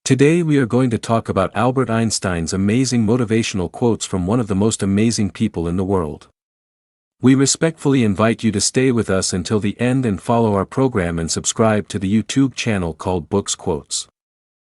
Today we are going to talk about Albert Einstein's amazing motivational quotes from one of the most amazing people in the world. We respectfully invite you to stay with us until the end and follow our program and subscribe to the YouTube channel called Books Quotes.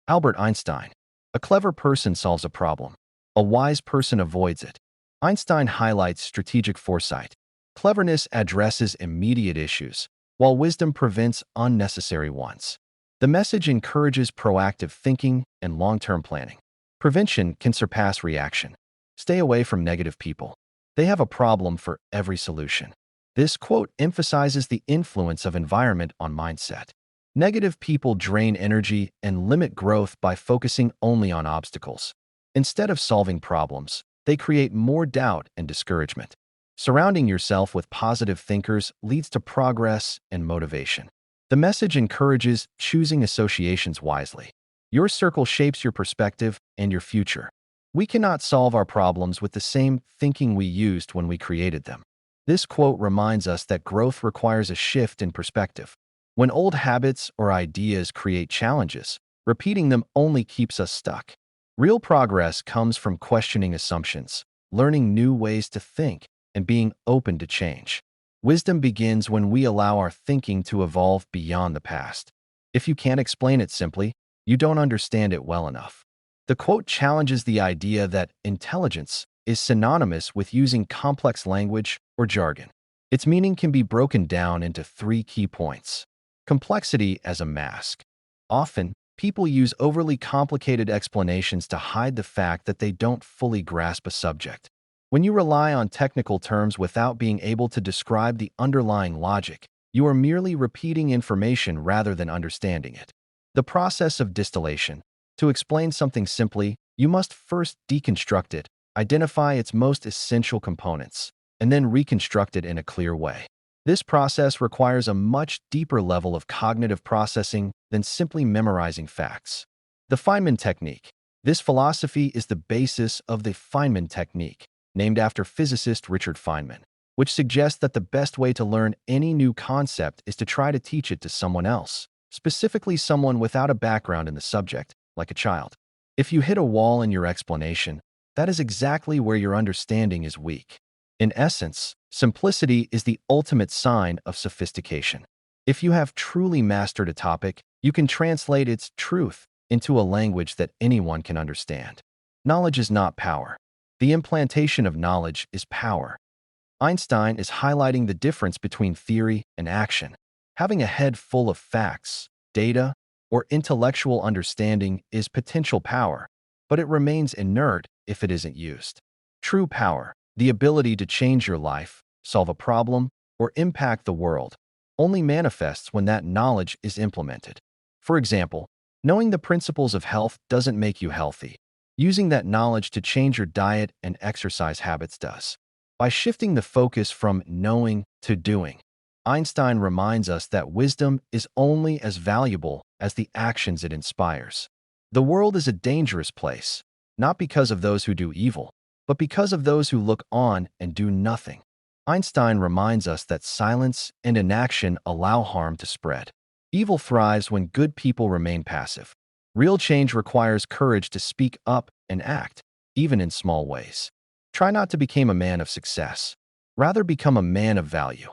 Albert Einstein. A clever person solves a problem. A wise person avoids it. Einstein highlights strategic foresight. Cleverness addresses immediate issues, while wisdom prevents unnecessary ones. The message encourages proactive thinking and long-term planning. Prevention can surpass reaction. Stay away from negative people. They have a problem for every solution. This quote emphasizes the influence of environment on mindset. Negative people drain energy and limit growth by focusing only on obstacles. Instead of solving problems, they create more doubt and discouragement. Surrounding yourself with positive thinkers leads to progress and motivation. The message encourages choosing associations wisely. Your circle shapes your perspective and your future. We cannot solve our problems with the same thinking we used when we created them. This quote reminds us that growth requires a shift in perspective. When old habits or ideas create challenges, repeating them only keeps us stuck. Real progress comes from questioning assumptions, learning new ways to think, and being open to change. Wisdom begins when we allow our thinking to evolve beyond the past. If you can't explain it simply, you don't understand it well enough. The quote challenges the idea that intelligence is synonymous with using complex language or jargon. Its meaning can be broken down into three key points. Complexity as a mask. Often, people use overly complicated explanations to hide the fact that they don't fully grasp a subject. When you rely on technical terms without being able to describe the underlying logic, you are merely repeating information rather than understanding it. The process of distillation. To explain something simply, you must first deconstruct it, identify its most essential components, and then reconstruct it in a clear way. This process requires a much deeper level of cognitive processing than simply memorizing facts. The Feynman technique. This philosophy is the basis of the Feynman technique, named after physicist Richard Feynman, which suggests that the best way to learn any new concept is to try to teach it to someone else, specifically someone without a background in the subject, like a child. If you hit a wall in your explanation, that is exactly where your understanding is weak. In essence, simplicity is the ultimate sign of sophistication. If you have truly mastered a topic, you can translate its truth into a language that anyone can understand. Knowledge is not power. The implantation of knowledge is power. Einstein is highlighting the difference between theory and action. Having a head full of facts, data, or intellectual understanding is potential power, but it remains inert if it isn't used. True power, the ability to change your life, solve a problem, or impact the world, only manifests when that knowledge is implemented. For example, knowing the principles of health doesn't make you healthy. Using that knowledge to change your diet and exercise habits does. By shifting the focus from knowing to doing, Einstein reminds us that wisdom is only as valuable as the actions it inspires. The world is a dangerous place, not because of those who do evil, but because of those who look on and do nothing. Einstein reminds us that silence and inaction allow harm to spread. Evil thrives when good people remain passive. Real change requires courage to speak up and act, even in small ways. Try not to become a man of success. Rather, become a man of value.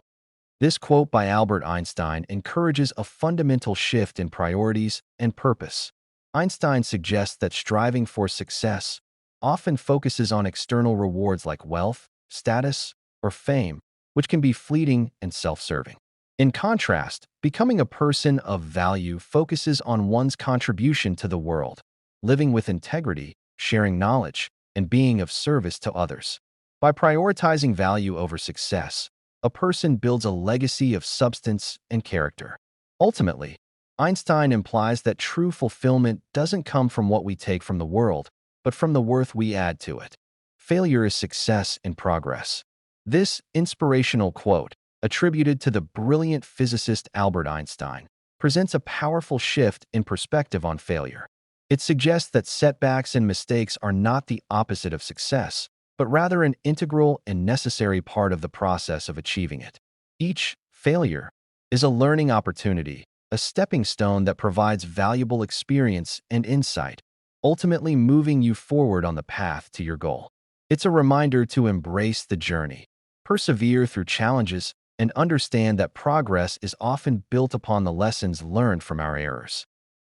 This quote by Albert Einstein encourages a fundamental shift in priorities and purpose. Einstein suggests that striving for success often focuses on external rewards like wealth, status, or fame, which can be fleeting and self-serving. In contrast, becoming a person of value focuses on one's contribution to the world, living with integrity, sharing knowledge, and being of service to others. By prioritizing value over success, a person builds a legacy of substance and character. Ultimately, Einstein implies that true fulfillment doesn't come from what we take from the world, but from the worth we add to it. Failure is success in progress. This inspirational quote, attributed to the brilliant physicist Albert Einstein, presents a powerful shift in perspective on failure. It suggests that setbacks and mistakes are not the opposite of success, but rather an integral and necessary part of the process of achieving it. Each failure is a learning opportunity, a stepping stone that provides valuable experience and insight, ultimately moving you forward on the path to your goal. It's a reminder to embrace the journey, persevere through challenges, and understand that progress is often built upon the lessons learned from our errors.